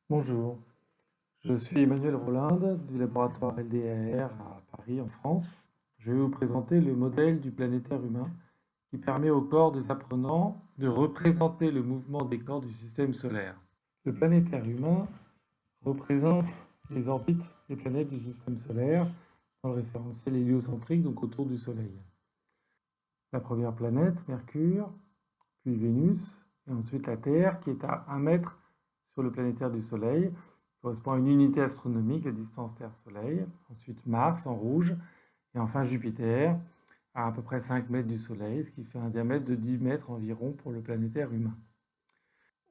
Bonjour, je suis Emmanuel Rolinde du laboratoire LDAR à Paris en France. Je vais vous présenter le modèle du planétaire humain qui permet au corps des apprenants de représenter le mouvement des corps du système solaire. Le planétaire humain représente les orbites des planètes du système solaire dans le référentiel héliocentrique, donc autour du Soleil. La première planète, Mercure, puis Vénus, et ensuite la Terre qui est à 1 mètre sur le planétaire du Soleil, correspond à une unité astronomique, la distance Terre-Soleil. Ensuite Mars en rouge, et enfin Jupiter à peu près 5 mètres du Soleil, ce qui fait un diamètre de 10 mètres environ pour le planétaire humain.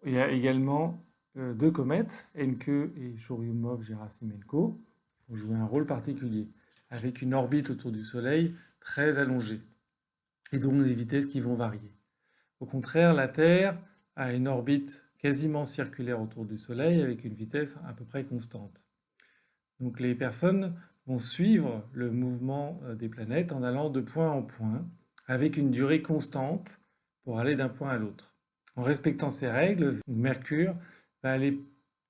Il y a également deux comètes, Encke et Churyumov-Gerasimenko, qui ont joué un rôle particulier, avec une orbite autour du Soleil très allongée, et donc des vitesses qui vont varier. Au contraire, la Terre a une orbite quasiment circulaire autour du Soleil avec une vitesse à peu près constante. Donc les personnes vont suivre le mouvement des planètes en allant de point en point avec une durée constante pour aller d'un point à l'autre. En respectant ces règles, Mercure va aller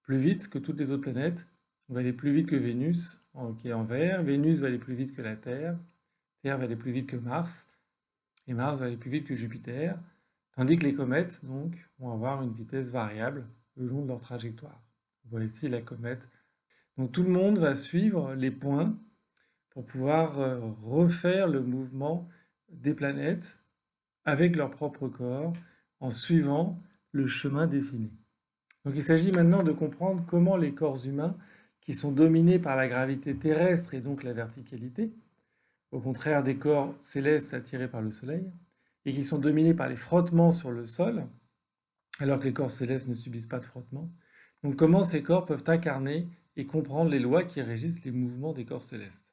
plus vite que toutes les autres planètes. Il va aller plus vite que Vénus, qui est en vert. Vénus va aller plus vite que la Terre. Terre va aller plus vite que Mars. Et Mars va aller plus vite que Jupiter. Tandis que les comètes, donc, vont avoir une vitesse variable le long de leur trajectoire. Vous voyez ici la comète. Donc tout le monde va suivre les points pour pouvoir refaire le mouvement des planètes avec leur propre corps en suivant le chemin dessiné. Donc il s'agit maintenant de comprendre comment les corps humains, qui sont dominés par la gravité terrestre et donc la verticalité, au contraire des corps célestes attirés par le Soleil, et qui sont dominés par les frottements sur le sol, alors que les corps célestes ne subissent pas de frottement. Donc comment ces corps peuvent incarner et comprendre les lois qui régissent les mouvements des corps célestes.